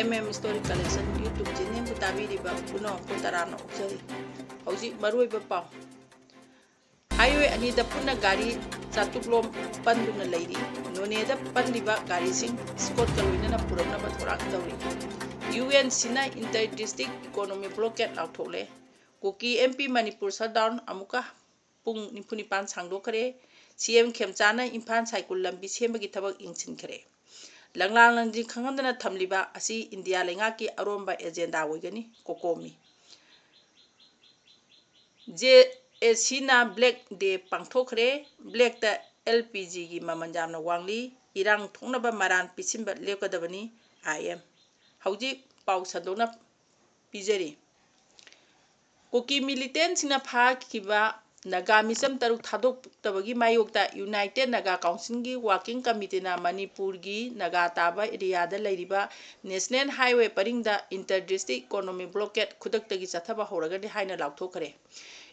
Story Collection YouTube channel butabi riba puno putarano ukjari hauji maroi bapau highway ani da punna gari chatuklom panduna leiri none da pandiba gari sing Scott Kalwina na purana ba thorak tawri UN Sina Inter District Economy Blockade lauthole Kuki MP Manipur shutdown amuka pung nipunipan sangdokare CM Khemchana Imphal Saikul lambi sembagi thabak ingsin khare Langlang langji khangandana thamliba asi India lenga ki aromba agenda oigani kokomi je esina black day pangthokre black ta LPG gi mamanjamna wangli irang thongnaba maran pisimba lepkadabani IM hauji pau sadona pijari Kuki militant sina pha kiba Naga misam taruk thadok tabagi mayokta United Naga Council gi Working Committee na Manipur gi Naga taba area da leiriba National Highway paringda Inter District Economy Blockade khudak tagi chathaba horagani haina lauthokare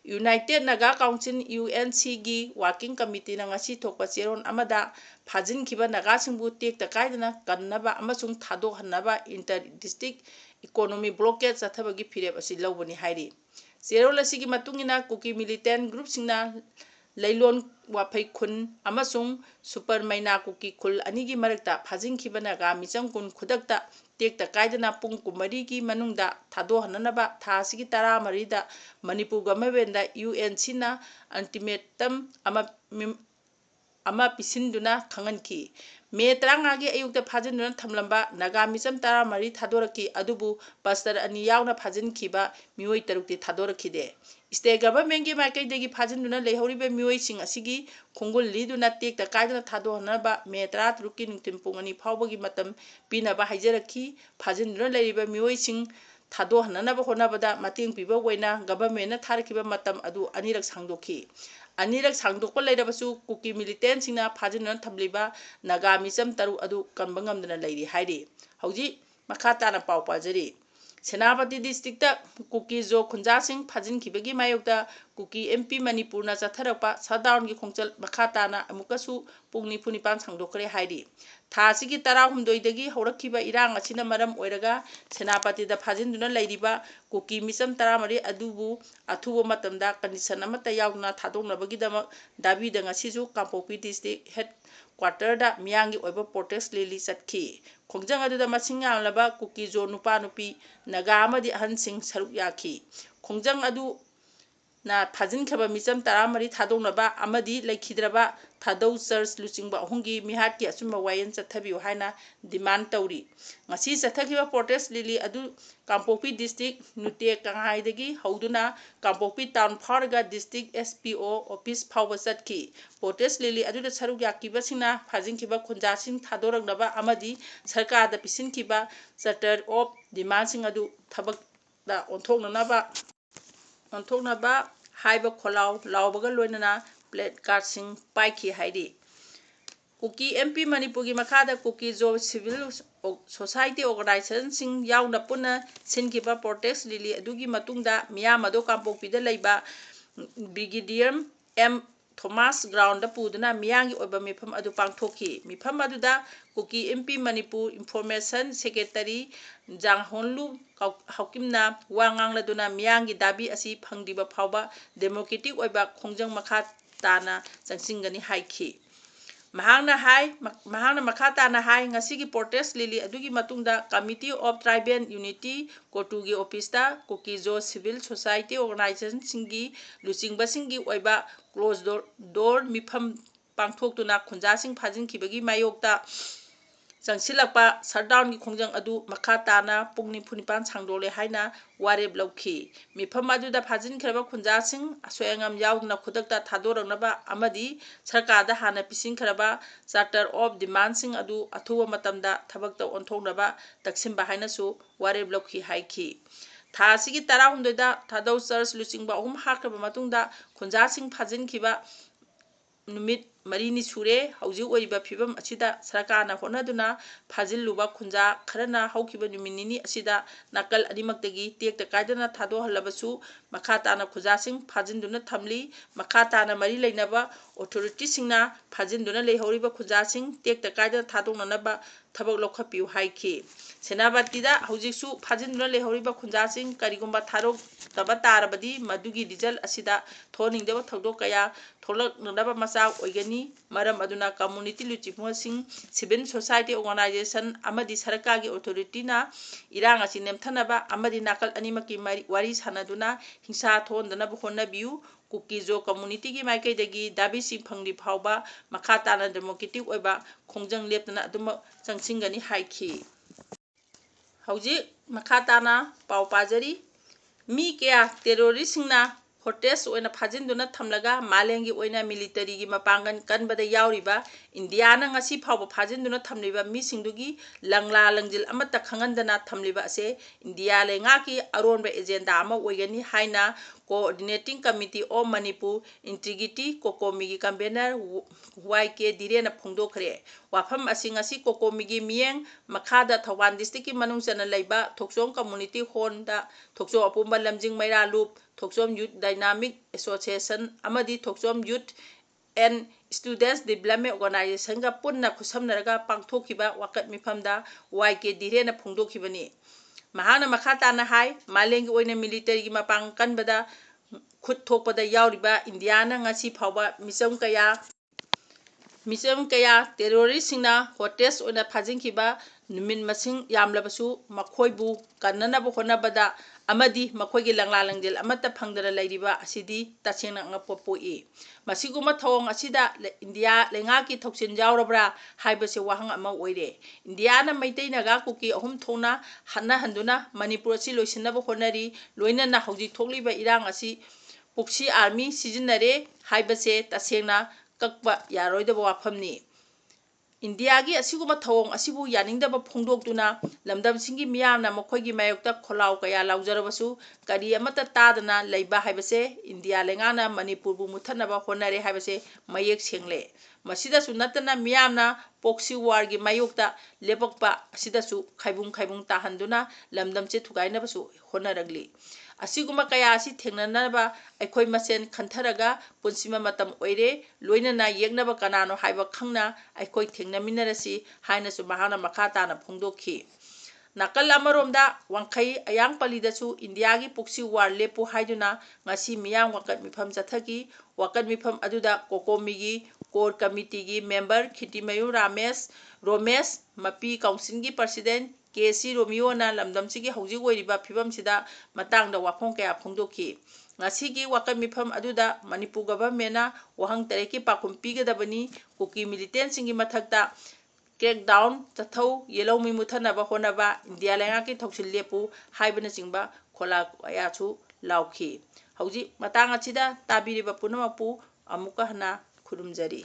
United Naga Council UNC gi Working Committee na ngasi thokpa cheron amada phajin khiba Naga singbu tekta kaidana kannaba amasung thadok hannaba Inter District Economy Blockade chathabagi phireb asi lawbani hairi Zero lasigi matungina Kuki militant group singna Lailon Wafai Kun Amasung Super Maina Kuki Kul Anigi Marakta Fazing Kibanaga Misang Kun Kudakta Tekta Kaidana Pung Kumarigi Manungda Tado Hananaba Tasigi Tara Marida Manipu Gamavenda UN Sina Ultimatum Ama Pisinduna Kanganki Me Trangagi Ayukta Pajin Tamlamba Naga Misam Tara Mari Tadoraki Adubu Pastor Aniyana Pajin Kiba Mioi Taruki Tadorakide State government gi Makai Degi Pajin Duna Lehoribe Mioi Sing Asigi Kongul Liduna take the Kaidana Tado Hanaba Metra Trukin Timpungani Pawagi Matam Pina Bahajaraki Pajin Duna Leriba Mioi Sing Tado Hanaba Honabada Mating Piba Wena government Tarakiba Matam Adu Anirak Sangdoki Anirak Sangdoko Lerabasu Kuki militant singna Pajin Tabliba Naga Misam Taru Adu Kambangam Dana Lady Heidi Hauji Makata na Pau Pajari Senapati district Kuki Zo Kunjasing Pajin Kibagi Mayokta Kuki MP Manipur na Chatharapa Sadown gi Khongchal Makata na Amukasu Pungni Punipan Sangdokre Heidi Thasigi Tara Humdoidagi Horakiba Irang Asina Maram Oiraga Senapati da Pajin Duna Ladiba Kuki Misam Taramari Adubu Atubo Matamda Condition Amata Yauna Tadong Nabagidama Dabi the Ngasizu Kampopi district headquarter da Miyangi Oba Protest Lily Satki Kongjang Adu da Masinga Laba Kuki Zo Nupa Nupi Nagamadi Hansing Saruk Yaki Kongjang Adu na Pajin Kaba Misam Taramari Tadong Naba Amadi Lakidraba Tadau Church Lucingba Hungi Mihaki Asuma Wayan Chathabi Haina demand Tauri Ngasi Chathakiba Protest Lily Adu Kampopi district Nute Kanghaidagi Hauduna Kampopi town Paraga district SPO office Power Satki Protest Lily Adu Saruk Yakiba Sina Pajin Kiba Kunjasin Tadorak Naba Amadi Sarkar da Pisin Kiba Charter of Demand Sing Adu Tabak da Ontoknaba Haiba Kolau Laubaga Loinana Plate Card Sing Paiki Haidi Kuki MP Manipuri Makada Kuki Zo Civil Society Organization Sing Yauna Puna Sinkiba Protest Lily Adugi Matunda Miyamado Kampokpida Leiba Brigadier M Thomas Ground Puduna Miyangi Oba Mifam Adu Pangthoki Mifam Aduda Kuki MP Manipur Information Secretary Jang Honlu Haukimna Wangang Laduna Miyangi Dabi Asi Pangdiba Pauba Democratic Oba Kongjang Makha Tana Sangsingani Haiki Mahangna Makata na Hai Ngasigi Protest Lily Adugi Matunda Committee of Tribal Unity Kotugi Opista Kukizo Civil Society Organization Singi Lucingba Singi Oiba Closed Door Mifam Pangthoktuna Kunjasing Phajin Kibagi Mayokta Sangsilakpa Sardown gi Khongjang Adu Makata na Pungni Punipan Sangdole Haina Wareb Lauki Mifam Aduda Phajin Khraba Kunjasing Asoyangam Yaudna Khudakta Thadorangnaba Amadi Sarkada Hana Pisin Khraba Charter of Demand Sing Adu Athuwa Matamda Thabakta Onthoknaba Taksimba Hainasu Wareb Lauki Haiki Thasigi Tara Humdoida Thadau Church Lucingba Hakraba Matungda Kunjasing Phajin Kiba Numit Marini Sure Hauji Oiba Pibam Asida Sarakana Honaduna Fazil Luba Kunja Karana Haukiba Numinini Asida Nakal Adimaktagi Take the Kaidana Tado Halabasu Makatana Kuzasing Fazinduna Tamli Makatana Mari Lainaba Authority Singna Fazinduna Lehoriba Kuzasing Take the Kaida Tado Nanaba ꯊꯕꯛ ꯂꯧꯈꯠꯄꯤꯌꯨ ꯍꯥꯏꯈꯤ꯫ ꯁꯦꯅꯥꯄꯇꯤꯗ ꯍꯧꯖꯤꯛꯁꯨ ꯐꯥꯖꯤꯟꯗꯨꯅ ꯂꯩꯍꯧꯔꯤꯕ ꯈꯨꯟꯖꯥꯁꯤꯡ ꯀꯔꯤꯒꯨꯝꯕ ꯊꯥꯗꯣꯛꯇꯕ ꯇꯥꯔꯕꯗꯤ ꯃꯗꯨꯒꯤ result ꯑꯁꯤꯗ ꯊꯣꯛꯍꯟꯅꯤꯡꯗꯕ ꯊꯧꯗꯣꯛ ꯀꯌꯥ ꯊꯣꯛꯂꯛꯅꯕ ꯃꯆꯥꯛ ꯑꯣꯏꯒꯅꯤ꯫ ꯃꯔꯝ ꯑꯗꯨꯅ ꯀꯝꯃ꯭ꯌꯨꯅꯤꯇꯤ ꯂꯨꯆꯤꯡꯕꯁꯤꯡ, ꯁꯤꯚꯤꯜ ꯁꯣꯁꯥꯏꯇꯤ ꯑꯣꯔꯒꯅꯥꯏꯖꯦꯁꯟ ꯑꯃꯗꯤ ꯁꯔꯀꯥꯔꯒꯤ ꯑꯣꯊꯣꯔꯤꯇꯤꯅ ꯏꯔꯥꯡ ꯑꯁꯤ ꯅꯦꯝꯊꯅꯕ ꯑꯃꯗꯤ ꯅꯥꯀꯜ ꯑꯅꯤꯃꯛꯀꯤ ꯋꯥꯔꯤ ꯁꯥꯅꯗꯨꯅ ꯍꯤꯡꯁꯥ ꯊꯣꯛꯍꯟꯗꯅꯕ ꯍꯣꯠꯅꯕꯤꯌꯨ꯫ ꯀꯨꯀꯤ-ꯖꯣ ꯀꯝꯃ꯭ꯌꯨꯅꯤꯇꯤꯒꯤ ꯃꯥꯏꯀꯩꯗꯒꯤ ꯗꯥꯕꯤꯁꯤꯡ ꯐꯪꯗ꯭ꯔꯤ ꯐꯥꯎꯕ ꯃꯈꯥ ꯇꯥꯅ ꯗꯦꯃꯣꯀ꯭ꯔꯦꯇꯤꯛ ꯑꯣꯏꯕ ꯈꯣꯡꯖꯪ ꯂꯦꯞꯇꯅ ꯑꯗꯨꯃꯛ ꯆꯪꯁꯤꯟꯒꯅꯤ ꯍꯥꯏꯈꯤ꯫ ꯍꯧꯖꯤꯛ ꯃꯈꯥ ꯇꯥꯅ ꯄꯥꯎ ꯄꯥꯖꯔꯤ꯫ ꯃꯤ ꯀꯌꯥ ꯇꯦꯔꯣꯔꯤꯁꯁꯤꯡꯅ ꯍꯣꯁꯇꯦꯖ ꯑꯣꯏꯅ ꯐꯥꯖꯤꯟꯗꯨꯅ ꯊꯝꯂꯒ ꯃꯥꯂꯦꯝꯒꯤ ꯑꯣꯏꯅ ꯃꯤꯂꯤꯇꯔꯤꯒꯤ ꯃꯄꯥꯡꯒꯜ ꯀꯟꯕꯗ ꯌꯥꯎꯔꯤꯕ ꯏꯟꯗꯤꯌꯥꯅ ꯉꯁꯤ ꯐꯥꯎꯕ ꯐꯥꯖꯤꯟꯗꯨꯅ ꯊꯝꯂꯤꯕ ꯃꯤꯁꯤꯡꯗꯨꯒꯤ ꯂꯪꯂꯥ ꯂꯪꯖꯤꯜ ꯑꯃꯠꯇ ꯈꯪꯍꯟꯗꯅ ꯊꯝꯂꯤꯕ ꯑꯁꯤ ꯏꯟꯗꯤꯌꯥ ꯂꯩꯉꯥꯛꯀꯤ ꯑꯔꯣꯟꯕ ꯑꯦꯖꯦꯟꯗꯥ ꯑꯃ ꯑꯣꯏꯒꯅꯤ ꯍꯥꯏꯅ coordinating committee of Manipur integrity ꯀꯣꯀꯣꯃꯤꯒꯤ ꯀꯟꯚꯦꯅꯔ ꯋꯥꯏ ꯀꯦ ꯙꯤꯔꯦꯟꯅ ꯐꯣꯡꯗꯣꯛꯈ꯭ꯔꯦ꯫ ꯋꯥꯐꯝ ꯑꯁꯤ ꯉꯁꯤ ꯀꯣꯀꯣꯃꯤꯒꯤ ꯃꯤꯠꯌꯦꯡ ꯃꯈꯥꯗ ꯊꯧꯕꯥꯜ ꯗꯤꯁꯇ꯭ꯔꯤꯛꯀꯤ ꯃꯅꯨꯡ ꯆꯟꯅ ꯂꯩꯕ ꯊꯣꯛꯆꯣꯝ ꯀꯝꯃ꯭ꯌꯨꯅꯤꯇꯤ ꯍꯣꯜꯗ ꯊꯣꯛꯆꯣꯝ ꯑꯄꯨꯝꯕ ꯂꯝꯖꯤꯡ ꯃꯩꯔꯥ ꯂꯨꯞ, ꯊꯣꯛꯆꯣꯝ ꯌꯨꯠ ꯗꯥꯏꯅꯥꯃꯤꯛ ꯑꯦꯁꯣꯁꯤꯌꯦꯁꯟ ꯑꯃꯗꯤ ꯊꯣꯛꯆꯣꯝ ꯌꯨꯠ ꯑꯦꯟ ꯁ꯭ꯇꯨꯗꯦꯟꯠꯁ ꯗꯤꯚꯦꯂꯞꯃꯦꯟꯠ ꯑꯣꯔꯒꯅꯥꯏꯖꯦꯁꯟꯒ ꯄꯨꯟꯅ ꯈꯨꯠꯁꯝꯅꯔꯒ ꯄꯥꯡꯊꯣꯛꯈꯤꯕ ꯋꯥꯀꯠ ꯃꯤꯐꯝꯗ ꯋꯥꯏ ꯀꯦ ꯙꯤꯔꯦꯟꯅ ꯐꯣꯡꯗꯣꯛꯈꯤꯕꯅꯤ꯫ ꯃꯍꯥꯛꯅ ꯃꯈꯥ ꯇꯥꯅ ꯍꯥꯏ ꯃꯥꯂꯦꯝꯒꯤ ꯑꯣꯏꯅ ꯃꯤꯂꯤꯇꯔꯤꯒꯤ ꯃꯄꯥꯡꯒꯜ ꯀꯟꯕꯗ ꯈꯨꯠ ꯊꯣꯛꯄꯗ ꯌꯥꯎꯔꯤꯕ ꯏꯟꯗꯤꯌꯥꯅ ꯉꯁꯤ ꯐꯥꯎꯕ ꯃꯤꯆꯝ ꯀꯌꯥ ꯇꯦꯔꯣꯔꯤꯁꯁꯤꯡꯅ ꯍꯣꯁꯇꯦꯖ ꯑꯣꯏꯅ ꯐꯥꯖꯤꯟꯈꯤꯕ ꯅꯨꯃꯤꯠ ꯃꯁꯤꯡ ꯌꯥꯝꯂꯕꯁꯨ ꯃꯈꯣꯏꯕꯨ ꯀꯟꯅꯅꯕ ꯍꯣꯠꯅꯕꯗ ꯑꯃꯗꯤ ꯃꯈꯣꯏꯒꯤ ꯂꯪꯂꯥ ꯂꯪꯖꯦꯜ ꯑꯃꯠꯇ ꯐꯪꯗꯅ ꯂꯩꯔꯤꯕ ꯑꯁꯤꯗꯤ ꯇꯁꯦꯡꯅ ꯑꯉꯛꯄ ꯄꯣꯛꯏ꯫ ꯃꯁꯤꯒꯨꯝꯕ ꯊꯧꯑꯣꯡ ꯑꯁꯤꯗ ꯏꯟꯗꯤꯌꯥ ꯂꯩꯉꯥꯛꯀꯤ ꯊꯧꯁꯤꯜ ꯌꯥꯎꯔꯕ꯭ꯔꯥ ꯍꯥꯏꯕꯁꯤ ꯋꯥꯍꯪ ꯑꯃ ꯑꯣꯏꯔꯦ꯫ ꯏꯟꯗꯤꯌꯥꯅ ꯃꯩꯇꯩ, ꯅꯥꯒꯥ, ꯀꯨꯀꯤ ꯑꯍꯨꯝ ꯊꯣꯛꯅ ꯍꯠꯅꯍꯟꯗꯨꯅ ꯃꯅꯤꯄꯨꯔ ꯑꯁꯤ ꯂꯣꯏꯁꯤꯟꯅꯕ ꯍꯣꯠꯅꯔꯤ꯫ ꯂꯣꯏꯅꯅ ꯍꯧꯖꯤꯛ ꯊꯣꯛꯂꯤꯕ ꯏꯔꯥꯡ ꯑꯁꯤ ꯄꯣꯛꯁꯤ ꯑꯥꯔꯃꯤ ꯁꯤꯖꯤꯟꯅꯔꯦ ꯍꯥꯏꯕꯁꯦ ꯇꯁꯦꯡꯅ ꯀꯛꯄ ꯌꯥꯔꯣꯏꯗꯕ ꯋꯥꯐꯝꯅꯤ꯫ ꯏꯟꯗꯤꯌꯥꯒꯤ ꯑꯁꯤꯒꯨꯝꯕ ꯊꯧꯑꯣꯡ ꯑꯁꯤꯕꯨ ꯌꯥꯅꯤꯡꯗꯕ ꯐꯣꯡꯗꯣꯛꯇꯨꯅ ꯂꯝꯗꯝꯁꯤꯡꯒꯤ ꯃꯤꯌꯥꯝꯅ ꯃꯈꯣꯏꯒꯤ ꯃꯥꯌꯣꯛꯇ ꯈꯣꯜꯂꯥꯎ ꯀꯌꯥ ꯂꯥꯎꯖꯔꯕꯁꯨ ꯀꯔꯤ ꯑꯃꯠꯇ ꯇꯥꯗꯅ ꯂꯩꯕ ꯍꯥꯏꯕꯁꯦ ꯏꯟꯗꯤꯌꯥ ꯂꯩꯉꯥꯛꯅ ꯃꯅꯤꯄꯨꯔꯕꯨ ꯃꯨꯠꯊꯠꯅꯕ ꯍꯣꯠꯅꯔꯦ ꯍꯥꯏꯕꯁꯦ ꯃꯌꯦꯛ ꯁꯦꯡꯂꯦ꯫ ꯃꯁꯤꯗꯁꯨ ꯅꯠꯇꯅ ꯃꯤꯌꯥꯝꯅ ꯄꯣꯛꯁꯤ ꯋꯥꯔꯒꯤ ꯃꯥꯌꯣꯛꯇ ꯂꯦꯞꯄꯛꯄ ꯑꯁꯤꯗꯁꯨ ꯈꯥꯏꯕꯨꯡ ꯇꯥꯍꯟꯗꯨꯅ ꯂꯝꯗꯝꯁꯦ ꯊꯨꯒꯥꯏꯅꯕꯁꯨ ꯍꯣꯠꯅꯔꯛꯂꯤ꯫ ꯑꯁꯤꯒꯨꯝꯕ ꯀꯌꯥ ꯑꯁꯤ ꯊꯦꯡꯅꯅꯕ ꯑꯩꯈꯣꯏ ꯃꯁꯦꯟ ꯈꯟꯊꯔꯒ ꯄꯨꯟꯁꯤꯟꯕ ꯃꯇꯝ ꯑꯣꯏꯔꯦ꯫ ꯂꯣꯏꯅꯅ ꯌꯦꯛꯅꯕ ꯀꯅꯥꯅꯣ ꯍꯥꯏꯕ ꯈꯪꯅ ꯑꯩꯈꯣই ꯊꯦꯡꯅꯃꯤꯟꯅꯔꯁꯤ ꯍꯥꯏꯅꯁꯨ ꯃꯍꯥꯛꯅ ꯃꯈꯥ ꯇꯥꯅ ꯐꯣꯡꯗꯣꯛꯈꯤ꯫ ꯅꯥꯀꯜ ꯑꯃꯔꯣꯝꯗ ꯋꯥꯡꯈꯩ ꯑꯌꯥꯡꯄꯜꯂꯤꯗꯁꯨ ꯏꯟꯗꯤꯌꯥꯒꯤ ꯄꯣꯛꯁꯤ ꯋꯥꯔ ꯂꯦꯞꯄꯨ ꯍꯥꯏꯗꯨꯅ ꯉꯁꯤ ꯃꯤꯌꯥꯝ ꯋꯥꯀꯠ ꯃꯤꯐꯝ ꯆꯠꯊꯈꯤ꯫ ꯋꯥꯀꯠ ꯃꯤꯐꯝ ꯑꯗꯨꯗ ꯀꯣꯀꯣꯃꯤꯒꯤ ꯀꯣꯔ ꯀꯃꯤꯇꯤꯒꯤ ꯃꯦꯝꯕꯔ ꯈꯤꯇꯤꯃꯌꯨꯝ ꯔꯣꯃꯦꯁ, ꯃꯄꯤ ꯀꯥꯎꯟꯁꯤꯜꯒꯤ ꯄ꯭ꯔꯁꯤꯗꯦꯟꯠ ꯀꯦ ꯁꯤ ꯔꯣꯃꯤꯌꯣꯅ ꯂꯝꯗꯝꯁꯤꯒꯤ ꯍꯧꯖꯤꯛ ꯑꯣꯏꯔꯤꯕ ꯐꯤꯚꯝꯁꯤꯗ ꯃꯇꯥꯡꯗ ꯋꯥꯐꯝ ꯀꯌꯥ ꯐꯣꯡꯗꯣꯛꯈꯤ꯫ ꯉꯁꯤꯒꯤ ꯋꯥꯀꯠ ꯃꯤꯐꯝ ꯑꯗꯨꯗ ꯃꯅꯤꯄꯨꯔ ꯒꯚꯔꯟꯃꯦꯟꯠꯅ ꯋꯥꯍꯪ ꯇꯔꯦꯠꯀꯤ ꯄꯥꯎꯈꯨꯝ ꯄꯤꯒꯗꯕꯅꯤ, ꯀꯨꯀꯤ ꯃꯤꯂꯤꯇꯦꯟꯠꯁꯤꯡꯒꯤ ꯃꯊꯛꯇ ꯀ꯭ꯔꯦꯛꯗꯥꯎꯟ ꯆꯠꯊꯧ, ꯌꯦꯜꯍꯧꯃꯤ ꯃꯨꯠꯊꯠꯅꯕ ꯍꯣꯠꯅꯕ, ꯏꯟꯗꯤꯌꯥ ꯂꯩꯉꯥꯛꯀꯤ ꯊꯧꯁꯤꯜ ꯂꯦꯞꯄꯨ ꯍꯥꯏꯕꯅꯆꯤꯡꯕ ꯈꯣꯜꯂꯥꯎ ꯀꯌꯥꯁꯨ ꯂꯥꯎꯈꯤ꯫ ꯍꯧꯖꯤꯛ ꯃꯇꯥꯡ ꯑꯁꯤꯗ ꯇꯥꯕꯤꯔꯤꯕ ꯄꯨꯝꯅꯃꯛꯄꯨ ꯑꯃꯨꯛꯀ ꯍꯟꯅ ꯈꯨꯔꯨꯝꯖꯔꯤ꯫